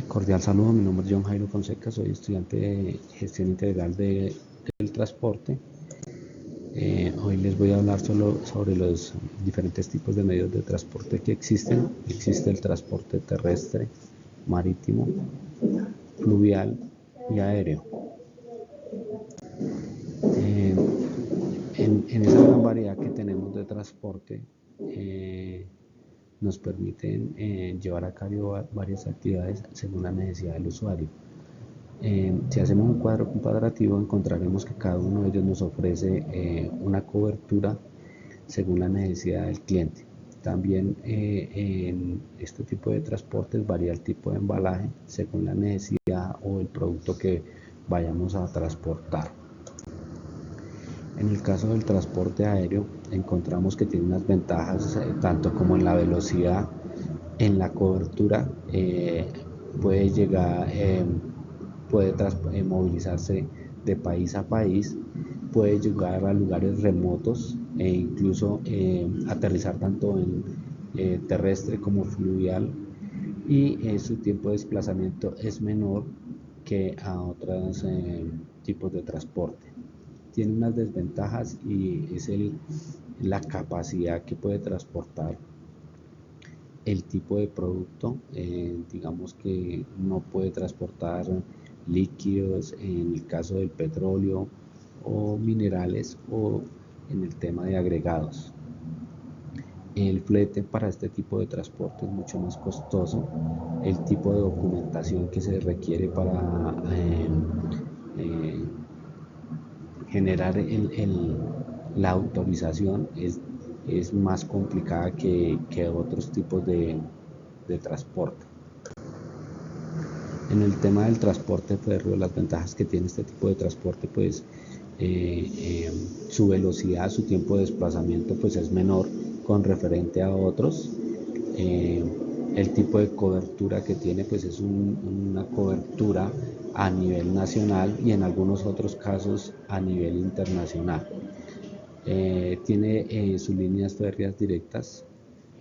Cordial saludo, mi nombre es John Jairo Fonseca, soy estudiante de Gestión Integral del Transporte. Hoy les voy a hablar solo sobre los diferentes tipos de medios de transporte que existen. Existe el transporte terrestre, marítimo, fluvial y aéreo. Eh, en esa gran variedad que tenemos de transporte, nos permiten llevar a cabo varias actividades según la necesidad del usuario. Si hacemos un cuadro comparativo, encontraremos que cada uno de ellos nos ofrece una cobertura según la necesidad del cliente. También en este tipo de transportes varía el tipo de embalaje según la necesidad o el producto que vayamos a transportar. En el caso del transporte aéreo, encontramos que tiene unas ventajas tanto como en la velocidad, en la cobertura, puede llegar, puede movilizarse de país a país, puede llegar a lugares remotos e incluso aterrizar tanto en terrestre como fluvial, y su tiempo de desplazamiento es menor que a otros tipos de transporte. Tiene unas desventajas y es la capacidad que puede transportar el tipo de producto. Digamos que no puede transportar líquidos en el caso del petróleo o minerales, o en el tema de agregados. El flete para este tipo de transporte es mucho más costoso. El tipo de documentación que se requiere para eh, generar la autorización es más complicada que otros tipos de transporte. En el tema del transporte férreo, las ventajas que tiene este tipo de transporte, pues su velocidad, su tiempo de desplazamiento pues es menor con referente a otros. El tipo de cobertura que tiene pues es una cobertura a nivel nacional y en algunos otros casos a nivel internacional. Tiene sus líneas férreas directas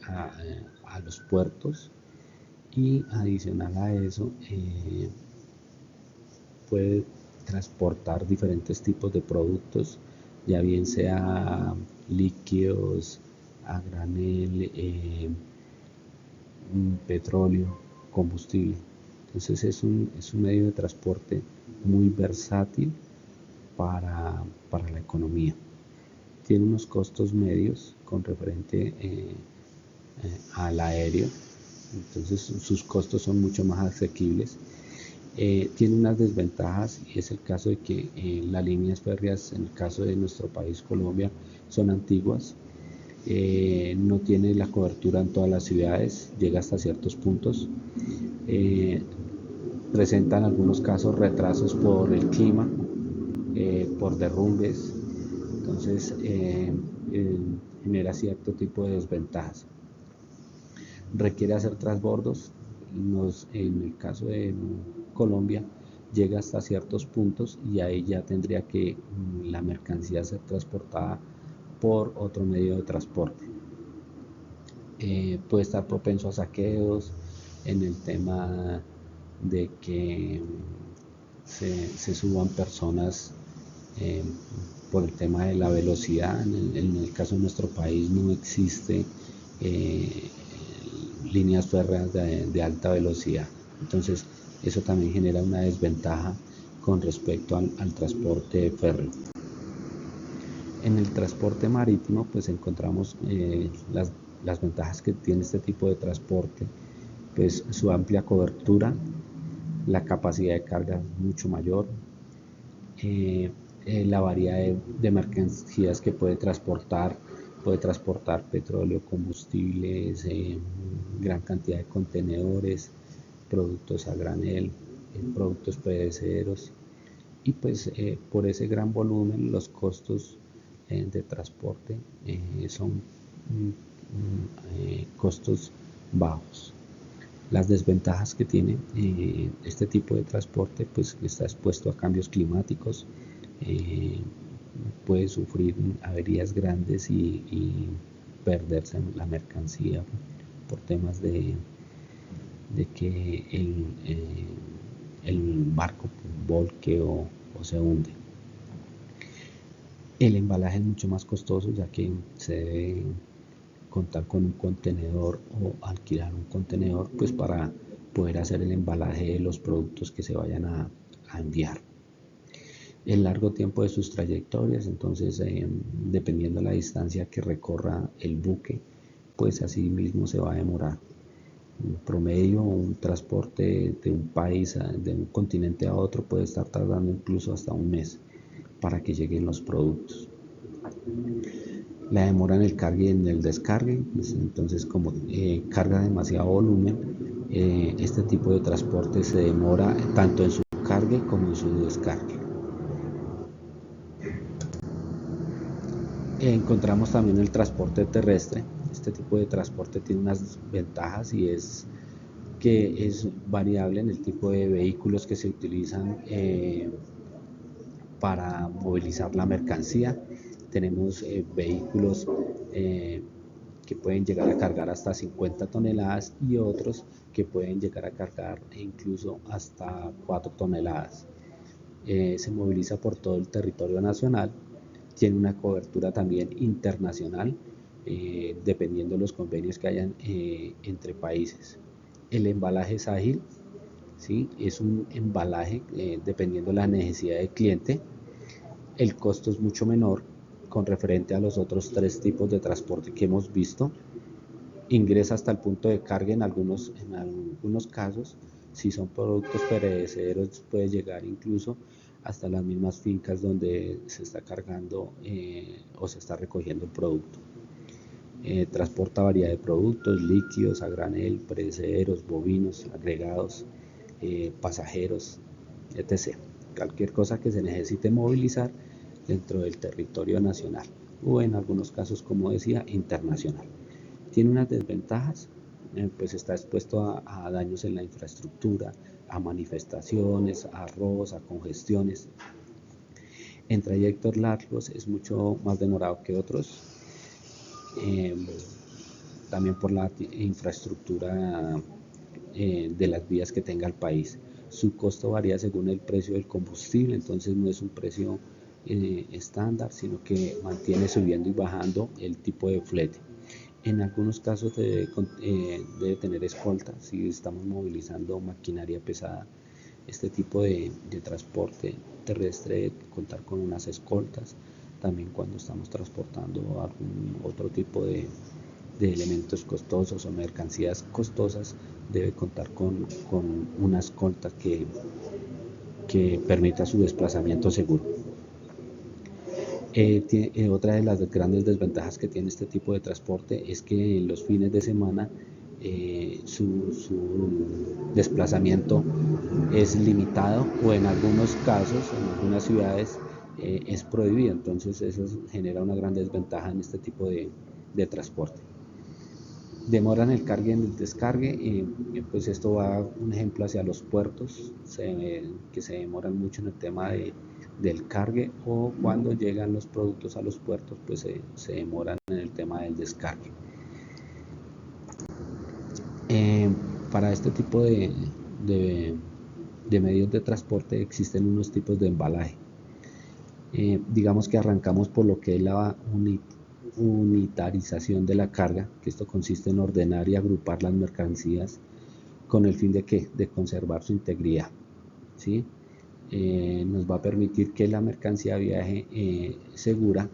a los puertos, y adicional a eso puede transportar diferentes tipos de productos, ya bien sea líquidos, a granel, petróleo, combustible. Entonces es un medio de transporte muy versátil para la economía. Tiene unos costos medios con referente al aéreo, entonces sus costos son mucho más asequibles. Tiene unas desventajas, y es el caso de que las líneas férreas, en el caso de nuestro país, Colombia, son antiguas. No tiene la cobertura en todas las ciudades, llega hasta ciertos puntos. Presentan en algunos casos retrasos por el clima, por derrumbes, entonces genera cierto tipo de desventajas. Requiere hacer transbordos, en el caso de Colombia llega hasta ciertos puntos y ahí ya tendría que la mercancía ser transportada por otro medio de transporte. Puede estar propenso a saqueos en el tema de que se suban personas por el tema de la velocidad. En el caso de nuestro país no existe líneas férreas de alta velocidad, entonces eso también genera una desventaja con respecto al transporte férreo. En el transporte marítimo pues encontramos las ventajas que tiene este tipo de transporte, pues su amplia cobertura, la capacidad de carga mucho mayor, la variedad de mercancías que puede transportar petróleo, combustibles, gran cantidad de contenedores, productos a granel, productos perecederos, y pues por ese gran volumen los costos de transporte son costos bajos. Las desventajas que tiene este tipo de transporte, pues está expuesto a cambios climáticos, puede sufrir averías grandes y perderse la mercancía por temas de que el barco volque o se hunde. El embalaje es mucho más costoso, ya que se debe contar con un contenedor o alquilar un contenedor pues para poder hacer el embalaje de los productos que se vayan a enviar. El largo tiempo de sus trayectorias, entonces dependiendo de la distancia que recorra el buque, pues así mismo se va a demorar. En promedio, un transporte de un país, de un continente a otro, puede estar tardando incluso hasta un mes para que lleguen los productos. La demora en el cargue y en el descargue, pues, entonces como carga demasiado volumen, este tipo de transporte se demora tanto en su cargue como en su descargue. Encontramos también el transporte terrestre. Este tipo de transporte tiene unas ventajas y es que es variable en el tipo de vehículos que se utilizan para movilizar la mercancía. Tenemos vehículos que pueden llegar a cargar hasta 50 toneladas y otros que pueden llegar a cargar incluso hasta 4 toneladas. Se moviliza por todo el territorio nacional, tiene una cobertura también internacional, dependiendo de los convenios que hayan entre países. El embalaje es ágil, ¿sí? Es un embalaje dependiendo de la necesidad del cliente. El costo es mucho menor con referente a los otros tres tipos de transporte que hemos visto. Ingresa hasta el punto de carga en algunos casos. Si son productos perecederos, puede llegar incluso hasta las mismas fincas donde se está cargando o se está recogiendo el producto. Transporta variedad de productos, líquidos, a granel, perecederos, bovinos, agregados, pasajeros, etc. Cualquier cosa que se necesite movilizar dentro del territorio nacional o en algunos casos, como decía, internacional. Tiene unas desventajas, pues está expuesto a daños en la infraestructura, a manifestaciones, a robos, a congestiones. En trayectos largos es mucho más demorado que otros, también por la infraestructura de las vías que tenga el país. Su costo varía según el precio del combustible, entonces no es un precio estándar, sino que mantiene subiendo y bajando el tipo de flete. En algunos casos debe tener escolta, si estamos movilizando maquinaria pesada. Este tipo de transporte terrestre debe contar con unas escoltas. También cuando estamos transportando algún otro tipo de elementos costosos o mercancías costosas, debe contar con una escolta que permita su desplazamiento seguro. Otra de las grandes desventajas que tiene este tipo de transporte es que en los fines de semana su desplazamiento es limitado o en algunos casos, en algunas ciudades, es prohibido. Entonces eso genera una gran desventaja en este tipo de transporte. Demoran el cargue en el descargue, pues esto va un ejemplo hacia los puertos, que se demoran mucho en el tema del cargue, o cuando llegan los productos a los puertos, pues se demoran en el tema del descargue. Para este tipo de medios de transporte existen unos tipos de embalaje. Digamos que arrancamos por lo que es la unitarización de la carga, que esto consiste en ordenar y agrupar las mercancías con el fin de ¿qué? De conservar su integridad, ¿sí? Nos va a permitir que la mercancía viaje segura,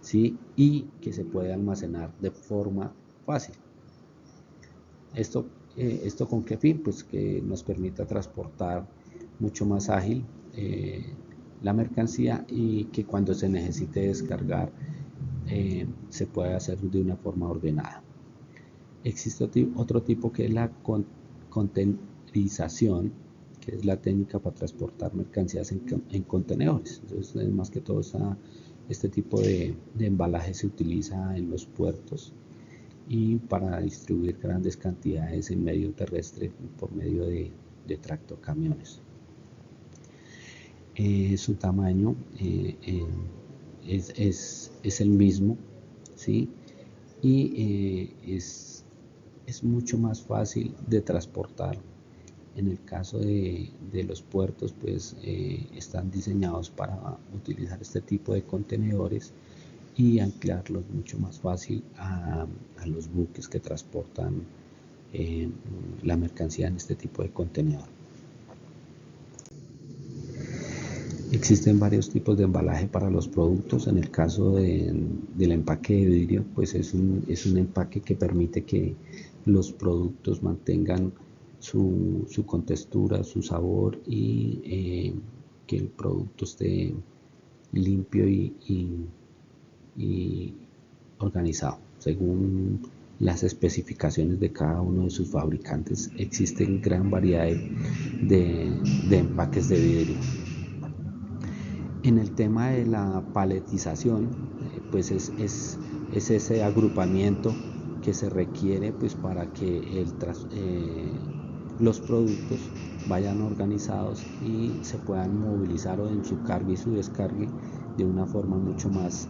¿sí? Y que se pueda almacenar de forma fácil. ¿Esto con qué fin? Pues que nos permita transportar mucho más ágil la mercancía y que cuando se necesite descargar se puede hacer de una forma ordenada. Existe otro tipo que es la contenerización, que es la técnica para transportar mercancías en contenedores. Entonces, más que todo, este tipo de embalaje se utiliza en los puertos y para distribuir grandes cantidades en medio terrestre por medio de tractocamiones. Su tamaño es el mismo, ¿sí? Y es es mucho más fácil de transportar. En el caso de los puertos, pues están diseñados para utilizar este tipo de contenedores y anclarlos mucho más fácil a los buques que transportan la mercancía en este tipo de contenedor. Existen varios tipos de embalaje para los productos. En el caso del empaque de vidrio, pues es un empaque que permite que los productos mantengan su contextura, su sabor y que el producto esté limpio y organizado. Según las especificaciones de cada uno de sus fabricantes, existen gran variedad de empaques de vidrio. En el tema de la paletización, pues es ese agrupamiento que se requiere pues para que los productos vayan organizados y se puedan movilizar en su carga y su descargue de una forma mucho más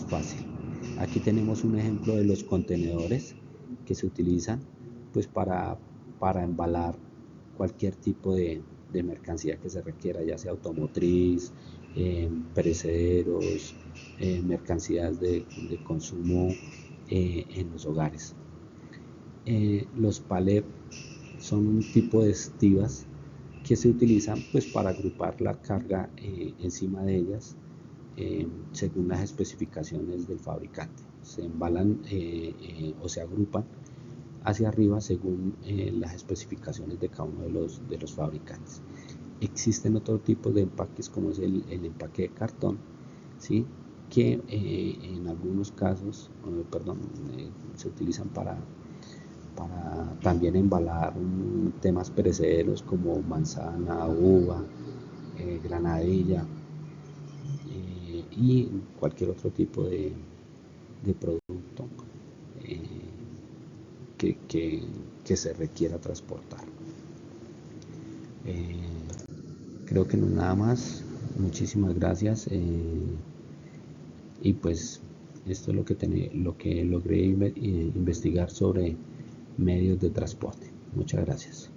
fácil. Aquí tenemos un ejemplo de los contenedores que se utilizan pues para embalar cualquier tipo de mercancía que se requiera, ya sea automotriz, perecederos, mercancías de consumo en los hogares. Los palets son un tipo de estivas que se utilizan pues para agrupar la carga encima de ellas según las especificaciones del fabricante. Se embalan o se agrupan hacia arriba según las especificaciones de cada uno de los fabricantes. Existen otro tipo de empaques como es el empaque de cartón, ¿sí? Que en algunos casos se utilizan para también embalar temas perecederos como manzana, uva, granadilla y cualquier otro tipo de producto que se requiera transportar. Creo que no es nada más. Muchísimas gracias. Y pues esto es lo que logré investigar sobre medios de transporte. Muchas gracias.